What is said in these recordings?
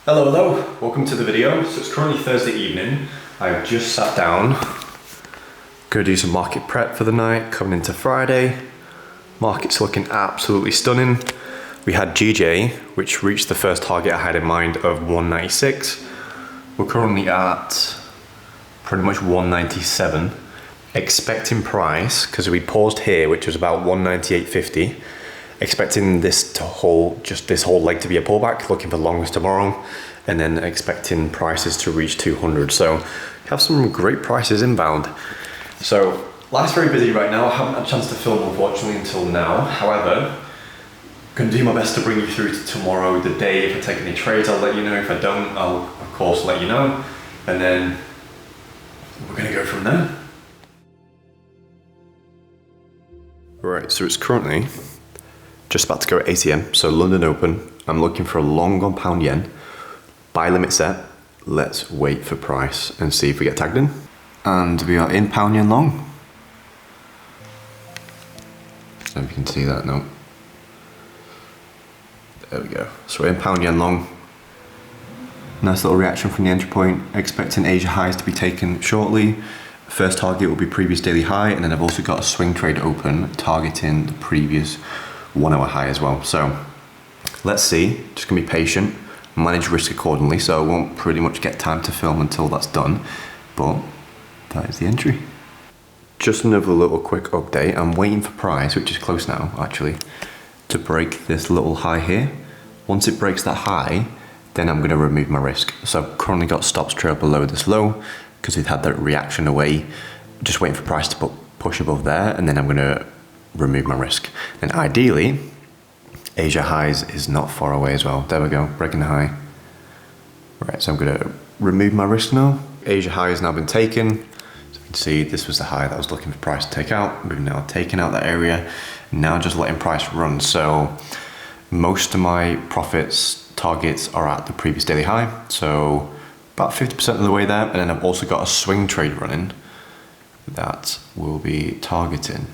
Hello, hello, welcome to the video. So it's currently Thursday evening. I've just sat down, gonna do some market prep for the night, coming into Friday. Market's looking absolutely stunning. We had GJ, which reached the first target I had in mind of 196. We're currently at pretty much 197. Expecting price, because we paused here, which was about 198.50. Expecting this to hold, just this whole leg to be a pullback, looking for longs tomorrow, and then expecting prices to reach 200. So we have some great prices inbound. So life's very busy right now. I haven't had a chance to film unfortunately until now. However, I'm gonna do my best to bring you through to tomorrow, the day. If I take any trades, I'll let you know. If I don't, I'll of course let you know. And then we're gonna go from there. Right, so it's currently just about to go ATM, so London Open. I'm looking for a long on pound yen. Buy limit set. Let's wait for price and see if we get tagged in. And we are in pound yen long. So if you can see that, no. There we go. So we're in pound yen long. Nice little reaction from the entry point. Expecting Asia highs to be taken shortly. First target will be previous daily high, and then I've also got a swing trade open targeting the previous 1 hour high as well. So let's see, just gonna be patient, manage risk accordingly, so I won't pretty much get time to film until that's done, but that is the entry. Just another little quick update. I'm waiting for price, which is close now actually, to break this little high here. Once it breaks that high, then I'm gonna remove my risk. So I've currently got stops trail below this low because it had that reaction away. Just waiting for price to push above there, and then I'm gonna remove my risk. And ideally, Asia highs is not far away as well. There we go, breaking the high. Right, so I'm gonna remove my risk now. Asia high has now been taken. So you can see this was the high that I was looking for price to take out. We've now taken out that area. Now just letting price run. So most of my profits targets are at the previous daily high. So about 50% of the way there. And then I've also got a swing trade running that will be targeting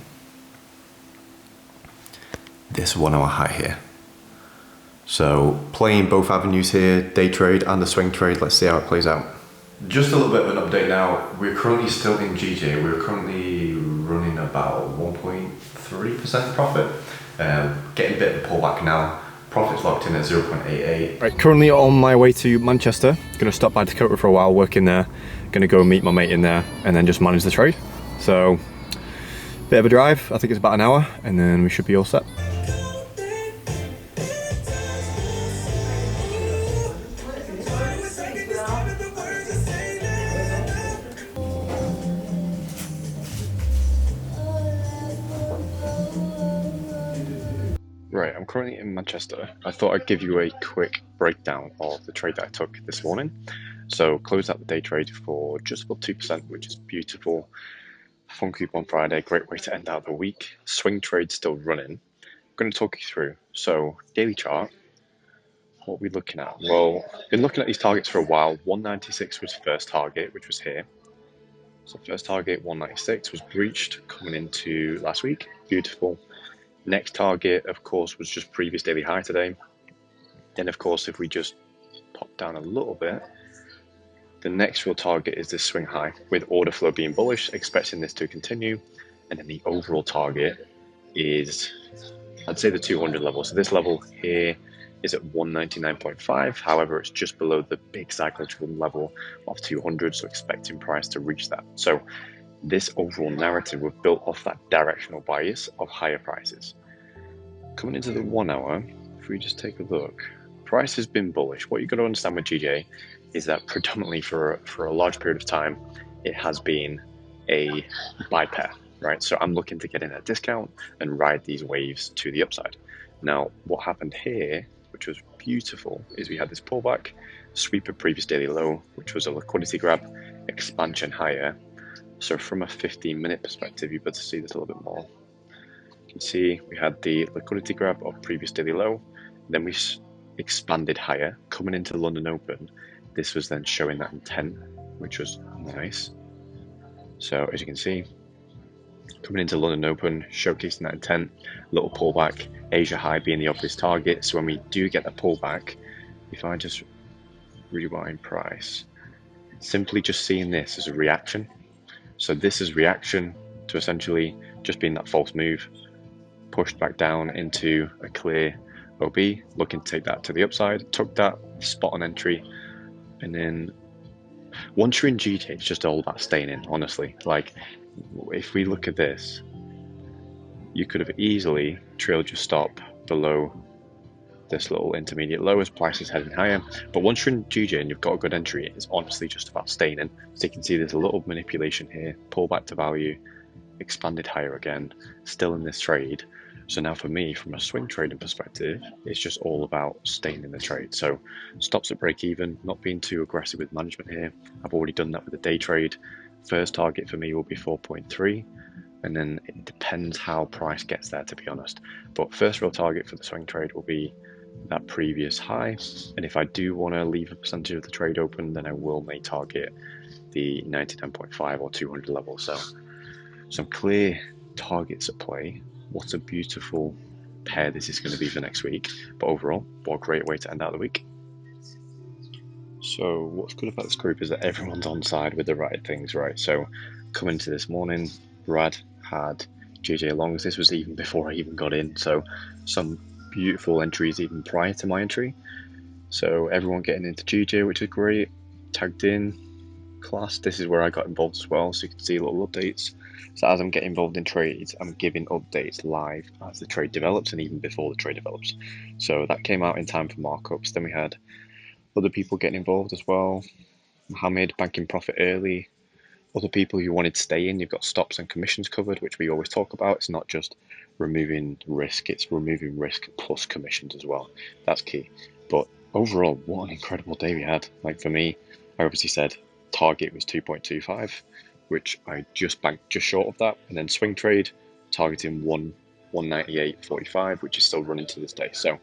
this 1 hour high here. So playing both avenues here, day trade and the swing trade. Let's see how it plays out. Just a little bit of an update now. We're currently still in GJ. We're currently running about 1.3% profit. Getting a bit of a pullback now. Profits locked in at 0.88. Right, currently on my way to Manchester. Gonna stop by Dakota for a while, working there. Gonna go meet my mate in there and then just manage the trade. So, bit of a drive. I think it's about an hour and then we should be all set. Right, I'm currently in Manchester. I thought I'd give you a quick breakdown of the trade that I took this morning. So closed out the day trade for just about 2%, which is beautiful. Fun coupon Friday, great way to end out the week. Swing trade still running. I'm going to talk you through. So daily chart, what are we looking at? Well, been looking at these targets for a while. 196 was first target, which was here. So first target 196 was breached coming into last week. Beautiful. Next target, of course, was just previous daily high today. Then, of course, if we just pop down a little bit, the next real target is this swing high, with order flow being bullish, expecting this to continue. And then the overall target is, I'd say, the 200 level. So this level here is at 199.5. However, it's just below the big psychological level of 200. So expecting price to reach that. So this overall narrative was built off that directional bias of higher prices. Coming into the 1 hour, if we just take a look, price has been bullish. What you've got to understand with GJ is that predominantly for a large period of time, it has been a buy pair, right? So I'm looking to get in at a discount and ride these waves to the upside. Now, what happened here, which was beautiful, is we had this pullback, sweep of previous daily low, which was a liquidity grab, expansion higher. So from a 15-minute perspective, you're able to see this a little bit more. You can see we had the liquidity grab of previous daily low, then we expanded higher, coming into the London Open. This was then showing that intent, which was nice. So as you can see, coming into London Open, showcasing that intent, little pullback, Asia high being the obvious target. So when we do get the pullback, if I just rewind price. Simply just seeing this as a reaction. So this is reaction to essentially just being that false move, pushed back down into a clear OB, looking to take that to the upside, took that, spot on entry, and then once you're in GJ, it's just all about staying in, honestly. Like, if we look at this, you could have easily trailed your stop below this little intermediate low as price is heading higher. But once you're in GJ and you've got a good entry, it's honestly just about staying in. So you can see there's a little manipulation here, pull back to value, expanded higher again, still in this trade. So now for me, from a swing trading perspective, it's just all about staying in the trade. So stops at break even, not being too aggressive with management here. I've already done that with the day trade. First target for me will be 4.3. And then it depends how price gets there, to be honest. But first real target for the swing trade will be that previous high. And if I do want to leave a percentage of the trade open, then I will may target the 99.5 or 200 level. So some clear targets at play. What a beautiful pair this is going to be for next week. But overall, what a great way to end out the week. So what's good about this group is that everyone's on side with the right things, right? So coming into this morning, Brad had JJ longs. This was even before I even got in. So some beautiful entries even prior to my entry. So everyone getting into GJ, which is great. Tagged in, class. This is where I got involved as well, so you can see little updates. So as I'm getting involved in trades, I'm giving updates live as the trade develops and even before the trade develops. So that came out in time for markups. Then we had other people getting involved as well. Mohammed banking profit early. Other people who wanted to stay in, you've got stops and commissions covered, which we always talk about. It's not just removing risk, it's removing risk plus commissions as well. That's key. But overall, what an incredible day we had. Like for me, I obviously said target was 2.25, which I just banked just short of that. And then swing trade, targeting 198.45, which is still running to this day. So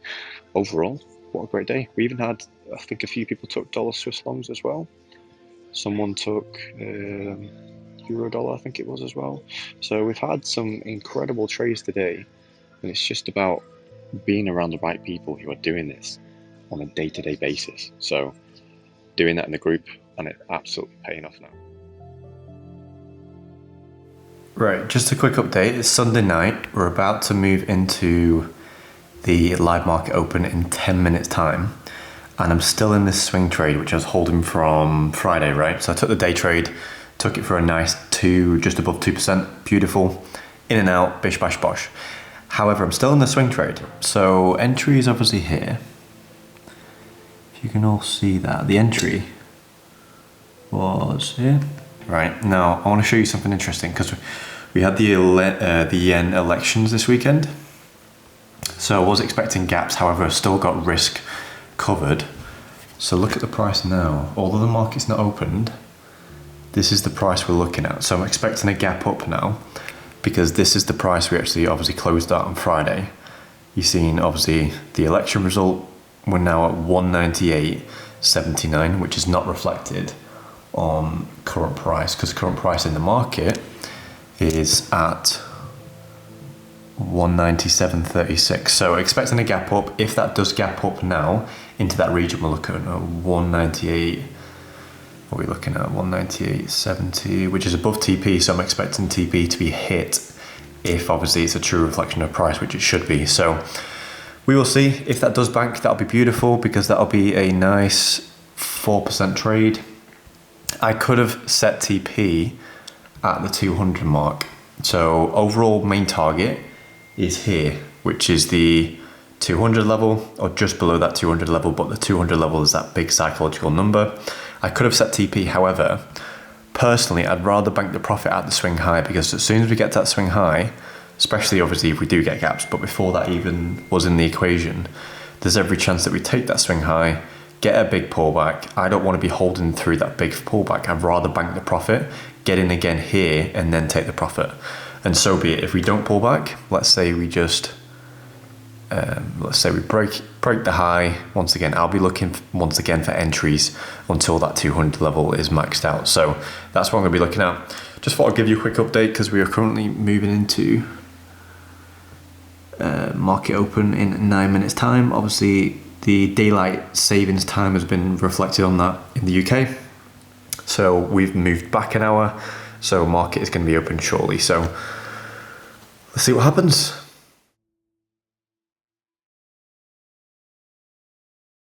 overall, what a great day. We even had, I think a few people took dollar Swiss longs as well. Someone took euro dollar, I think it was as well. So we've had some incredible trades today, and it's just about being around the right people who are doing this on a day-to-day basis. So doing that in the group, and it's absolutely paying off now. Right, just a quick update. It's Sunday night. We're about to move into the live market open in 10 minutes time. And I'm still in this swing trade, which I was holding from Friday, right? So I took the day trade, took it for a nice just above 2%, beautiful, in and out, bish, bash, bosh. However, I'm still in the swing trade. So entry is obviously here. If you can all see that, the entry was here. Right, now I want to show you something interesting because we had the yen elections this weekend. So I was expecting gaps, however, I've still got risk covered. So look at the price now. Although the market's not opened, this is the price we're looking at. So I'm expecting a gap up now because this is the price we actually obviously closed out on Friday. You've seen obviously the election result. We're now at 198.79, which is not reflected on current price because current price in the market is at 197.36. So expecting a gap up. If that does gap up now into that region, we're looking at 198. What are we looking at? 198.70, which is above TP. So I'm expecting TP to be hit if obviously it's a true reflection of price, which it should be. So we will see if that does bank. That'll be beautiful because that'll be a nice 4% trade. I could have set TP at the 200 mark. So overall main target is here, which is the 200 level or just below that 200 level, but the 200 level is that big psychological number. I could have set TP, however, personally, I'd rather bank the profit at the swing high because as soon as we get to that swing high, especially obviously if we do get gaps, but before that even was in the equation, there's every chance that we take that swing high, get a big pullback. I don't want to be holding through that big pullback. I'd rather bank the profit, get in again here, and then take the profit. And so be it. If we don't pull back, let's say we just, break the high. Once again, I'll be looking once again for entries until that 200 level is maxed out. So that's what I'm going to be looking at. Just thought I'd give you a quick update because we are currently moving into market open in 9 minutes time. Obviously, the daylight savings time has been reflected on that in the UK. So we've moved back an hour. So market is going to be open shortly. So let's see what happens.